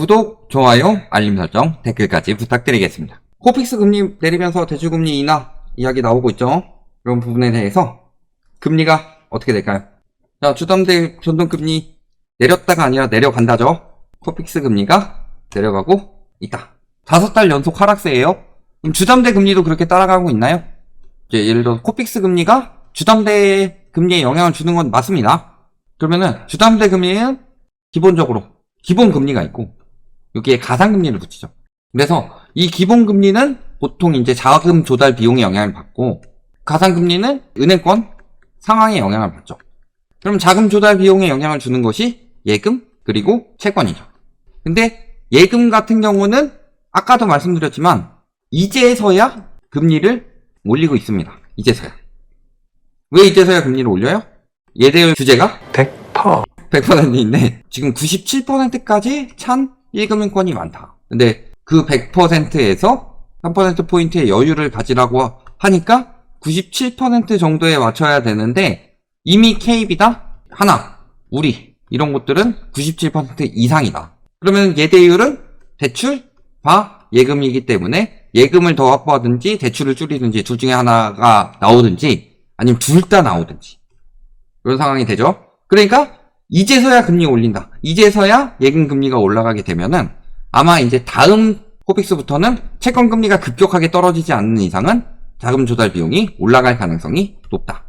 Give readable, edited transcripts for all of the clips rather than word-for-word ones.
구독, 좋아요, 알림 설정, 댓글까지 부탁드리겠습니다. 코픽스 금리 내리면서 대출금리 인하 이야기 나오고 있죠. 이런 부분에 대해서 금리가 어떻게 될까요? 자, 주담대 변동금리 내렸다가 아니라 내려간다죠. 코픽스 금리가 내려가고 있다. 5달 연속 하락세예요. 그럼 주담대 금리도 그렇게 따라가고 있나요? 이제 예를 들어 코픽스 금리가 주담대 금리에 영향을 주는 건 맞습니다. 그러면은 주담대 금리는 기본적으로 기본 금리가 있고 여기에 가상금리를 붙이죠. 그래서 이 기본금리는 보통 이제 자금 조달 비용의 영향을 받고 가상금리는 은행권 상황의 영향을 받죠. 그럼 자금 조달 비용에 영향을 주는 것이 예금 그리고 채권이죠. 근데 예금 같은 경우는 아까도 말씀드렸지만 이제서야 금리를 올리고 있습니다. 이제서야. 왜 이제서야 금리를 올려요? 예대율 규제가 100%인데 지금 97%까지 찬 1금융권이 많다. 근데 그 100%에서 3%포인트의 여유를 가지라고 하니까 97% 정도에 맞춰야 되는데 이미 KB다, 하나, 우리 이런 것들은 97% 이상이다. 그러면 예대율은 대출, 예금이기 때문에 예금을 더 확보하든지 대출을 줄이든지 둘 중에 하나가 나오든지 아니면 둘 다 나오든지 그런 상황이 되죠. 그러니까 이제서야 금리 올린다. 이제서야 예금 금리가 올라가게 되면은 아마 이제 다음 코픽스부터는 채권 금리가 급격하게 떨어지지 않는 이상은 자금 조달 비용이 올라갈 가능성이 높다.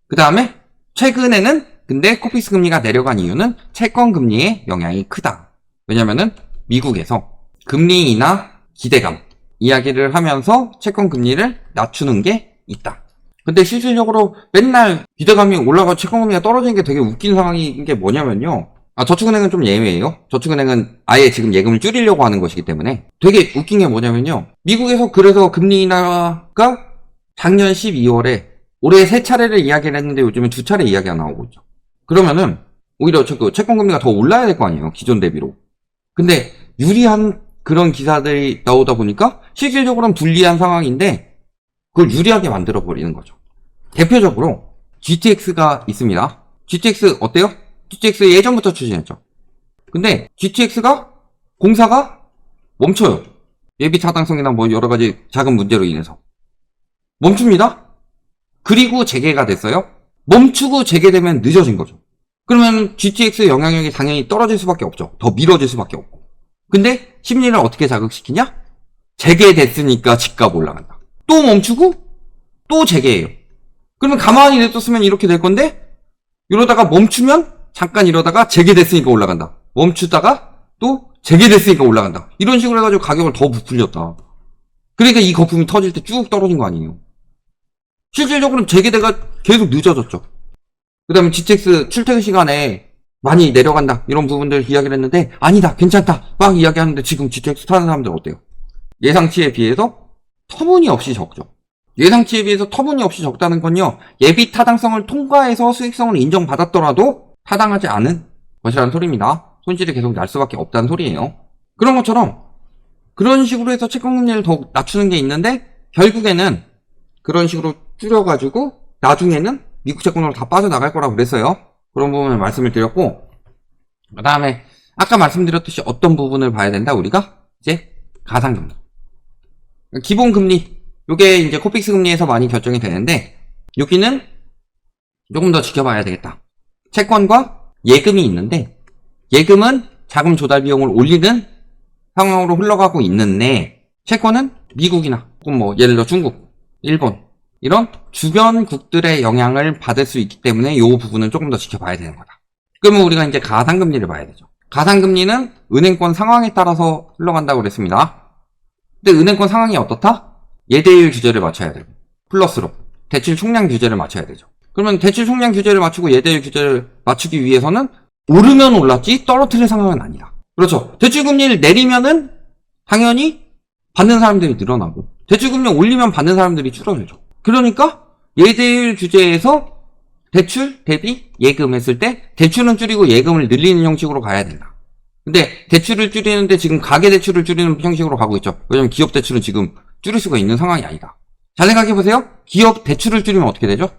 그 다음에 최근에는 근데 코픽스 금리가 내려간 이유는 채권 금리의 영향이 크다. 왜냐면은 미국에서 금리 인하 기대감 이야기를 하면서 채권 금리를 낮추는 게 있다. 근데 실질적으로 맨날 기대감이 올라가고 채권금리가 떨어지는 게 되게 웃긴 상황인 게 뭐냐면요. 저축은행은 좀 예외예요. 저축은행은 아예 지금 예금을 줄이려고 하는 것이기 때문에 되게 웃긴 게 뭐냐면요. 미국에서 그래서 금리 인하가 작년 12월에 올해 3차례를 이야기를 했는데 요즘은 2차례 이야기가 나오고 있죠. 그러면은 오히려 채권금리가 더 올라야 될 거 아니에요. 기존 대비로. 근데 유리한 그런 기사들이 나오다 보니까 실질적으로는 불리한 상황인데 그걸 유리하게 만들어 버리는 거죠. 대표적으로 GTX가 있습니다. GTX 어때요? GTX 예전부터 추진했죠. 근데 GTX가 공사가 멈춰요. 예비 타당성이나 뭐 여러 가지 작은 문제로 인해서 멈춥니다. 그리고 재개가 됐어요. 멈추고 재개되면 늦어진 거죠. 그러면 GTX 영향력이 당연히 떨어질 수밖에 없죠. 더 미뤄질 수밖에 없고. 근데 심리를 어떻게 자극시키냐? 재개됐으니까 집값 올라간다. 또 멈추고 또 재개해요. 그러면 가만히 냅뒀으면 이렇게 될 건데 이러다가 멈추면 잠깐 이러다가 재개됐으니까 올라간다. 멈추다가 또 재개됐으니까 올라간다. 이런 식으로 해가지고 가격을 더 부풀렸다. 그러니까 이 거품이 터질 때 쭉 떨어진 거 아니에요. 실질적으로는 재개대가 계속 늦어졌죠. 그 다음에 GTX 출퇴근 시간에 많이 내려간다 이런 부분들 이야기를 했는데 아니다 괜찮다 막 이야기하는데 지금 GTX 타는 사람들 어때요? 예상치에 비해서 터무니없이 적죠. 예상치에 비해서 터무니없이 적다는 건요. 예비 타당성을 통과해서 수익성을 인정받았더라도 타당하지 않은 것이라는 소리입니다. 손실이 계속 날 수밖에 없다는 소리예요. 그런 것처럼 그런 식으로 해서 채권금리를 더 낮추는 게 있는데 결국에는 그런 식으로 줄여가지고 나중에는 미국 채권으로 다 빠져나갈 거라고 그랬어요. 그런 부분을 말씀을 드렸고 그 다음에 아까 말씀드렸듯이 어떤 부분을 봐야 된다 우리가? 이제 가상금리 기본금리 요게 이제 코픽스 금리에서 많이 결정이 되는데 여기는 조금 더 지켜봐야 되겠다. 채권과 예금이 있는데 예금은 자금 조달 비용을 올리는 상황으로 흘러가고 있는데 채권은 미국이나 혹은 뭐 예를 들어 중국, 일본 이런 주변국들의 영향을 받을 수 있기 때문에 이 부분은 조금 더 지켜봐야 되는 거다. 그러면 우리가 이제 가상금리를 봐야 되죠. 가상금리는 은행권 상황에 따라서 흘러간다고 그랬습니다. 근데 은행권 상황이 어떻다? 예대율 규제를 맞춰야 되고 플러스로 대출 총량 규제를 맞춰야 되죠. 그러면 대출 총량 규제를 맞추고 예대율 규제를 맞추기 위해서는 오르면 올랐지 떨어뜨릴 상황은 아니다. 그렇죠. 대출금리를 내리면은 당연히 받는 사람들이 늘어나고 대출금리 올리면 받는 사람들이 줄어들죠. 그러니까 예대율 규제에서 대출 대비 예금 했을 때 대출은 줄이고 예금을 늘리는 형식으로 가야 된다. 근데 대출을 줄이는데 지금 가계대출을 줄이는 형식으로 가고 있죠. 왜냐면 기업 대출은 지금 줄일 수가 있는 상황이 아니다. 잘 생각해보세요. 기업 대출을 줄이면 어떻게 되죠?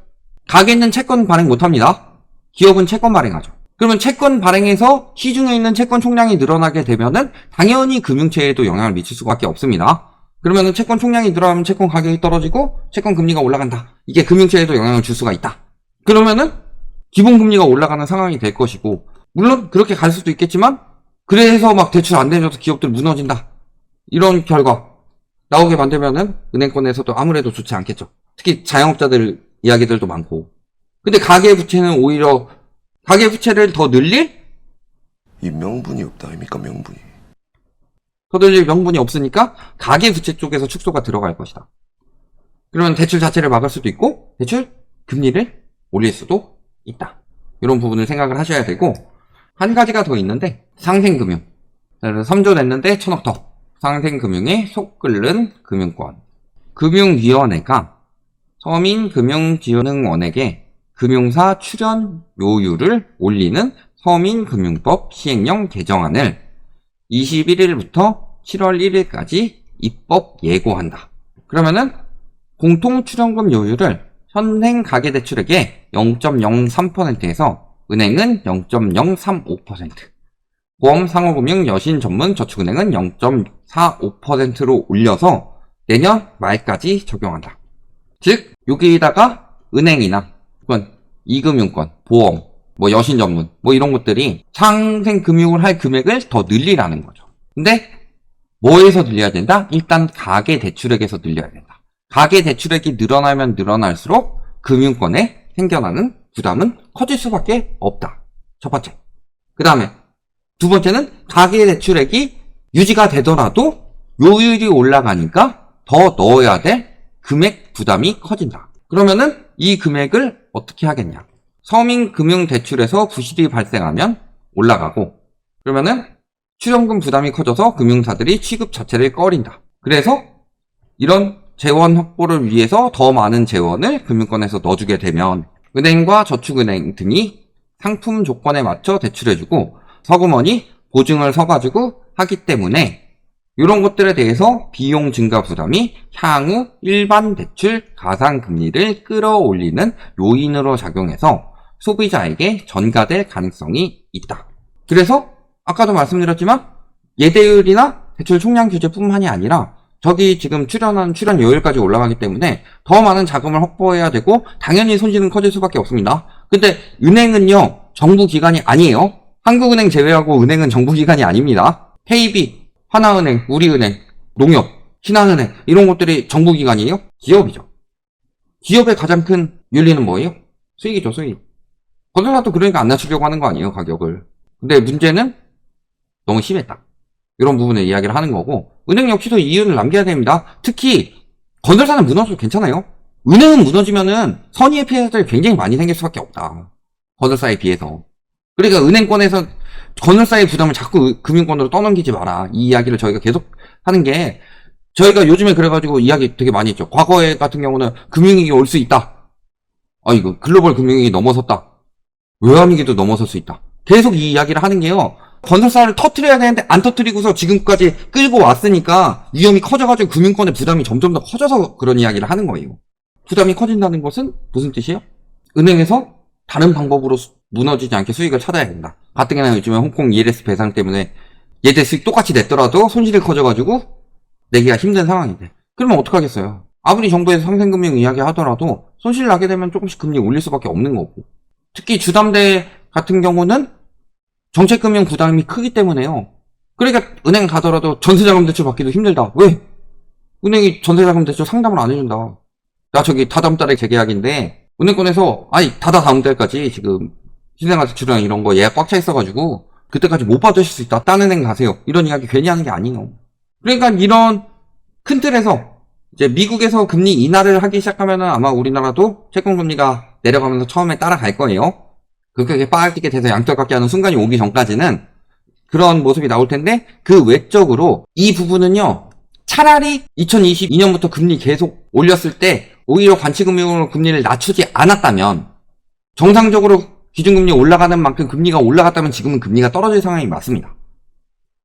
가계는 채권 발행 못합니다. 기업은 채권 발행하죠. 그러면 채권 발행에서 시중에 있는 채권 총량이 늘어나게 되면은 당연히 금융체에도 영향을 미칠 수밖에 없습니다. 그러면은 채권 총량이 늘어나면 채권 가격이 떨어지고 채권 금리가 올라간다. 이게 금융체에도 영향을 줄 수가 있다. 그러면은 기본 금리가 올라가는 상황이 될 것이고, 물론 그렇게 갈 수도 있겠지만 그래서 막 대출 안 내줘서 기업들 무너진다. 이런 결과 나오게 만들면은 은행권에서도 아무래도 좋지 않겠죠. 특히 자영업자들 이야기들도 많고. 근데 가계부채는 오히려 가계부채를 더 늘릴? 이 명분이 없다 아닙니까, 명분이. 더 늘릴 명분이 없으니까 가계부채 쪽에서 축소가 들어갈 것이다. 그러면 대출 자체를 막을 수도 있고 대출 금리를 올릴 수도 있다. 이런 부분을 생각을 하셔야 되고, 한 가지가 더 있는데 상생금융. 3조 냈는데 1,000억 더. 상생금융에 속 끓는 금융권. 금융위원회가 서민금융지원은원에게 금융사 출연 요율을 올리는 서민금융법 시행령 개정안을 21일부터 7월 1일까지 입법 예고한다. 그러면은 공통출연금 요율을 현행 가계대출액의 0.03%에서 은행은 0.035%, 보험상호금융 여신전문저축은행은 0.45%로 올려서 내년 말까지 적용한다. 즉 여기다가 은행이나 이금융권, 보험, 여신전문 이런 것들이 상생금융을 할 금액을 더 늘리라는 거죠. 근데 뭐에서 늘려야 된다? 일단 가계대출액에서 늘려야 된다. 가계대출액이 늘어나면 늘어날수록 금융권에 생겨나는 부담은 커질 수밖에 없다. 첫 번째. 그 다음에 두 번째는 가계대출액이 유지가 되더라도 요율이 올라가니까 더 넣어야 될 금액 부담이 커진다. 그러면은 이 금액을 어떻게 하겠냐? 서민금융대출에서 부실이 발생하면 올라가고, 그러면은 출연금 부담이 커져서 금융사들이 취급 자체를 꺼린다. 그래서 이런 재원 확보를 위해서 더 많은 재원을 금융권에서 넣어주게 되면 은행과 저축은행 등이 상품 조건에 맞춰 대출해주고 서금원이 보증을 서가지고 하기 때문에 이런 것들에 대해서 비용 증가 부담이 향후 일반 대출 가상금리를 끌어올리는 요인으로 작용해서 소비자에게 전가될 가능성이 있다. 그래서 아까도 말씀드렸지만 예대율이나 대출 총량 규제뿐만이 아니라 저기 지금 출연 요율까지 올라가기 때문에 더 많은 자금을 확보해야 되고 당연히 손실은 커질 수밖에 없습니다. 근데 은행은요 정부 기관이 아니에요. 한국은행 제외하고 은행은 정부 기관이 아닙니다. KB, 하나은행, 우리은행, 농협, 신한은행 이런 것들이 정부 기관이에요? 기업이죠. 기업의 가장 큰 윤리는 뭐예요? 수익이죠, 수익. 건설사도 그러니까 안 낮추려고 하는 거 아니에요, 가격을. 근데 문제는 너무 심했다. 이런 부분을 이야기를 하는 거고, 은행 역시도 이윤을 남겨야 됩니다. 특히 건설사는 무너져도 괜찮아요. 은행은 무너지면은 선의의 피해자들이 굉장히 많이 생길 수밖에 없다. 건설사에 비해서. 그러니까 은행권에서 건설사의 부담을 자꾸 금융권으로 떠넘기지 마라. 이 이야기를 저희가 계속 하는 게, 저희가 요즘에 그래가지고 이야기 되게 많이 했죠. 과거에 같은 경우는 금융위기 올 수 있다. 이거 글로벌 금융위기 넘어섰다. 외환위기도 넘어설 수 있다. 계속 이 이야기를 하는 게요. 건설사를 터트려야 되는데 안 터트리고서 지금까지 끌고 왔으니까 위험이 커져가지고 금융권의 부담이 점점 더 커져서 그런 이야기를 하는 거예요. 부담이 커진다는 것은 무슨 뜻이에요? 은행에서 다른 방법으로 무너지지 않게 수익을 찾아야 된다. 가뜩이나 요즘에 홍콩 ELS 배상 때문에 예대 수익 똑같이 냈더라도 손실이 커져가지고 내기가 힘든 상황인데, 그러면 어떡하겠어요? 아무리 정부에서 상생금융 이야기 하더라도 손실 나게 되면 조금씩 금리 올릴 수밖에 없는 거고, 특히 주담대 같은 경우는 정책금융 부담이 크기 때문에요. 그러니까 은행 가더라도 전세자금 대출 받기도 힘들다. 왜? 은행이 전세자금 대출 상담을 안 해준다. 나 저기 다다음 달에 재계약인데 은행권에서 다다음 달까지 지금 신생아 대출이랑 이런 거 예약 꽉 차 있어가지고 그때까지 못 받으실 수 있다. 딴 은행 가세요. 이런 이야기 괜히 하는 게 아니에요. 그러니까 이런 큰 틀에서 이제 미국에서 금리 인하를 하기 시작하면은 아마 우리나라도 채권금리가 내려가면서 처음에 따라갈 거예요. 그렇게 빠지게 돼서 양떨같게 하는 순간이 오기 전까지는 그런 모습이 나올 텐데, 그 외적으로 이 부분은요, 차라리 2022년부터 금리 계속 올렸을 때 오히려 관치금융으로 금리를 낮추지 않았다면, 정상적으로 기준금리 올라가는 만큼 금리가 올라갔다면 지금은 금리가 떨어질 상황이 맞습니다.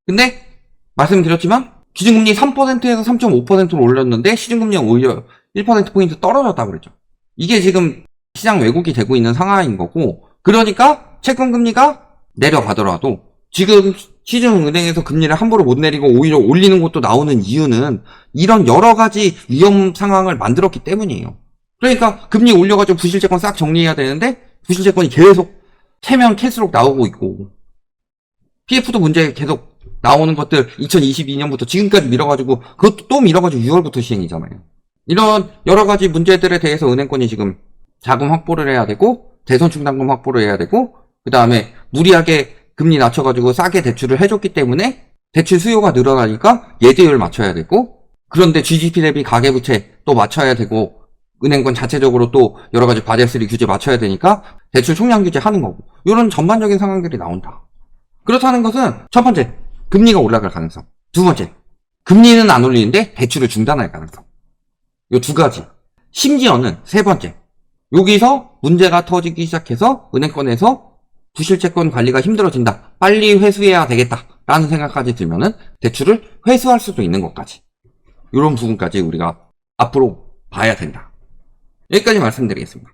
근데 말씀드렸지만 기준금리 3%에서 3.5%로 올렸는데 시중금리가 오히려 1%포인트 떨어졌다고 그랬죠. 이게 지금 시장 왜곡이 되고 있는 상황인 거고, 그러니까 채권금리가 내려가더라도 지금 시중은행에서 금리를 함부로 못 내리고 오히려 올리는 것도 나오는 이유는 이런 여러 가지 위험 상황을 만들었기 때문이에요. 그러니까 금리 올려가지고 부실채권 싹 정리해야 되는데 부실채권이 계속 캐면 캘수록 나오고 있고 PF도 문제 계속 나오는 것들 2022년부터 지금까지 밀어가지고 그것도 또 밀어가지고 6월부터 시행이잖아요. 이런 여러 가지 문제들에 대해서 은행권이 지금 자금 확보를 해야 되고 대손충당금 확보를 해야 되고 그 다음에 무리하게 금리 낮춰가지고 싸게 대출을 해줬기 때문에 대출 수요가 늘어나니까 예대율 맞춰야 되고 그런데 GDP 대비 가계부채 또 맞춰야 되고 은행권 자체적으로 또 여러 가지 바젤3 규제 맞춰야 되니까 대출 총량 규제 하는 거고 이런 전반적인 상황들이 나온다. 그렇다는 것은 첫 번째 금리가 올라갈 가능성, 두 번째 금리는 안 올리는데 대출을 중단할 가능성. 이 두 가지. 심지어는 세 번째 여기서 문제가 터지기 시작해서 은행권에서 부실채권 관리가 힘들어진다. 빨리 회수해야 되겠다. 라는 생각까지 들면은 대출을 회수할 수도 있는 것까지. 이런 부분까지 우리가 앞으로 봐야 된다. 여기까지 말씀드리겠습니다.